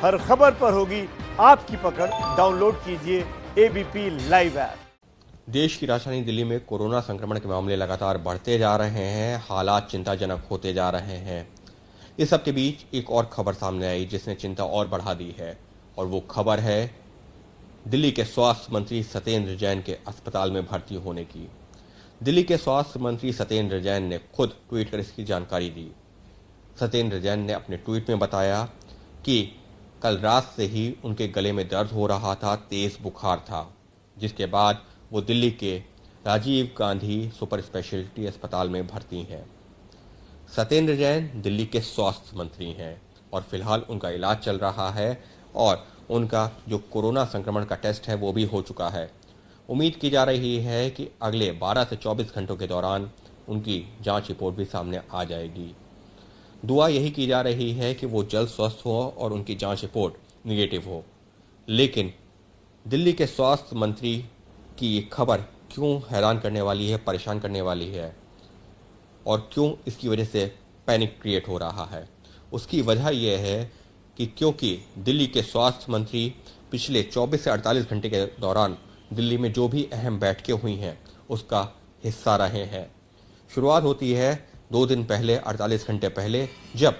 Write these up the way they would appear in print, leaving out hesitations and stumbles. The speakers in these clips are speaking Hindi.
हर खबर पर होगी आपकी पकड़। डाउनलोड कीजिए एबीपी लाइव ऐप। देश की राजधानी दिल्ली में कोरोना संक्रमण के मामले लगातार बढ़ते जा रहे हैं। हालात चिंताजनक होते जा रहे हैं। इस सब के बीच एक और खबर सामने आई जिसने चिंता और बढ़ा दी है, और वो खबर है दिल्ली के स्वास्थ्य मंत्री सत्येंद्र जैन के अस्पताल में भर्ती होने की। दिल्ली के स्वास्थ्य मंत्री सत्येंद्र जैन ने खुद ट्वीट कर इसकी जानकारी दी। सत्येंद्र जैन ने अपने ट्वीट में बताया कि कल रात से ही उनके गले में दर्द हो रहा था, तेज बुखार था, जिसके बाद वो दिल्ली के राजीव गांधी सुपर स्पेशलिटी अस्पताल में भर्ती हैं। सत्येंद्र जैन दिल्ली के स्वास्थ्य मंत्री हैं और फिलहाल उनका इलाज चल रहा है और उनका जो कोरोना संक्रमण का टेस्ट है वो भी हो चुका है। उम्मीद की जा रही है कि अगले 12 से 24 घंटों के दौरान उनकी जांच रिपोर्ट भी सामने आ जाएगी। दुआ यही की जा रही है कि वो जल्द स्वस्थ हो और उनकी जांच रिपोर्ट निगेटिव हो। लेकिन दिल्ली के स्वास्थ्य मंत्री की ये खबर क्यों हैरान करने वाली है, परेशान करने वाली है, और क्यों इसकी वजह से पैनिक क्रिएट हो रहा है? उसकी वजह यह है कि क्योंकि दिल्ली के स्वास्थ्य मंत्री पिछले 24 से 48 घंटे के दौरान दिल्ली में जो भी अहम बैठकें हुई हैं उसका हिस्सा रहे हैं। शुरुआत होती है 2 दिन पहले, 48 घंटे पहले, जब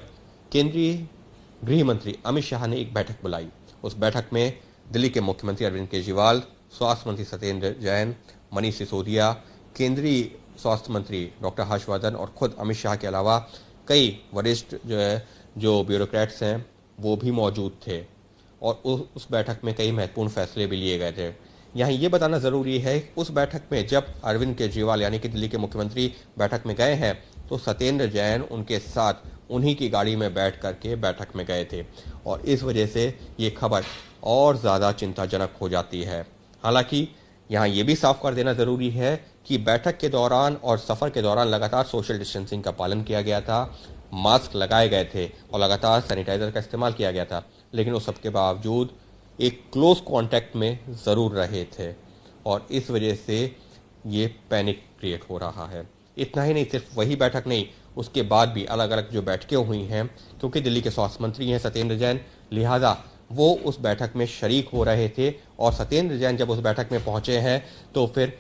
केंद्रीय गृह मंत्री अमित शाह ने एक बैठक बुलाई। उस बैठक में दिल्ली के मुख्यमंत्री अरविंद केजरीवाल, स्वास्थ्य मंत्री सत्येंद्र जैन, मनीष सिसोदिया, केंद्रीय स्वास्थ्य मंत्री डॉक्टर हर्षवर्धन और खुद अमित शाह के अलावा कई वरिष्ठ जो ब्यूरोक्रेट्स हैं वो भी मौजूद थे, और उस बैठक में कई महत्वपूर्ण फैसले भी लिए गए थे। यहाँ ये बताना ज़रूरी है कि उस बैठक में जब अरविंद केजरीवाल यानी कि दिल्ली के मुख्यमंत्री बैठक में गए हैं तो सत्येंद्र जैन उनके साथ उन्हीं की गाड़ी में बैठ करके बैठक में गए थे, और इस वजह से ये खबर और ज़्यादा चिंताजनक हो जाती है। हालांकि यहाँ ये भी साफ कर देना ज़रूरी है कि बैठक के दौरान और सफ़र के दौरान लगातार सोशल डिस्टेंसिंग का पालन किया गया था, मास्क लगाए गए थे और लगातार सैनिटाइजर का इस्तेमाल किया गया था, लेकिन उस सब के बावजूद एक क्लोज कांटेक्ट में ज़रूर रहे थे, और इस वजह से ये पैनिक क्रिएट हो रहा है। इतना ही नहीं, सिर्फ वही बैठक नहीं, उसके बाद भी अलग अलग जो बैठकें हुई हैं, क्योंकि दिल्ली के स्वास्थ्य मंत्री हैं सत्येंद्र जैन, लिहाजा वो उस बैठक में शरीक हो रहे थे। और सत्येंद्र जैन जब उस बैठक में पहुंचे हैं तो फिर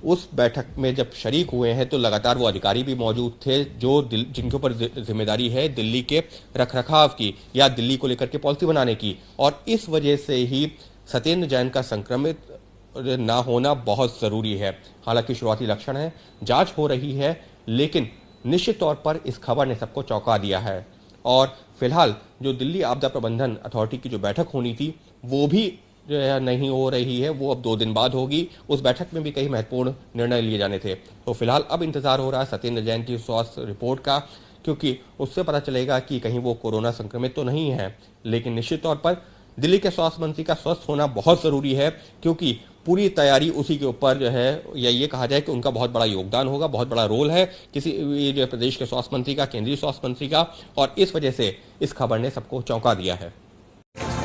उस बैठक में जब शरीक हुए हैं तो लगातार वो अधिकारी भी मौजूद थे जो जिनके ऊपर जिम्मेदारी है दिल्ली के रखरखाव की या दिल्ली को लेकर के पॉलिसी बनाने की, और इस वजह से ही सत्येंद्र जैन का संक्रमित ना होना बहुत ज़रूरी है। हालांकि शुरुआती लक्षण है, जांच हो रही है, लेकिन निश्चित तौर पर इस खबर ने सबको चौंका दिया है। और फिलहाल जो दिल्ली आपदा प्रबंधन अथॉरिटी की जो बैठक होनी थी वो भी जो है नहीं हो रही है, वो अब 2 दिन बाद होगी। उस बैठक में भी कई महत्वपूर्ण निर्णय लिए जाने थे। तो फिलहाल अब इंतजार हो रहा है सत्येंद्र जैन की स्वास्थ्य रिपोर्ट का, क्योंकि उससे पता चलेगा कि कहीं वो कोरोना संक्रमित तो नहीं है। लेकिन निश्चित तौर पर दिल्ली के स्वास्थ्य मंत्री का स्वस्थ होना बहुत ज़रूरी है, क्योंकि पूरी तैयारी उसी के ऊपर जो है, या ये कहा जाए कि उनका बहुत बड़ा योगदान होगा, बहुत बड़ा रोल है किसी ये जो प्रदेश के स्वास्थ्य मंत्री का, केंद्रीय स्वास्थ्य मंत्री का, और इस वजह से इस खबर ने सबको चौंका दिया है।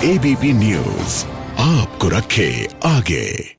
एबीपी न्यूज आपको रखे आगे।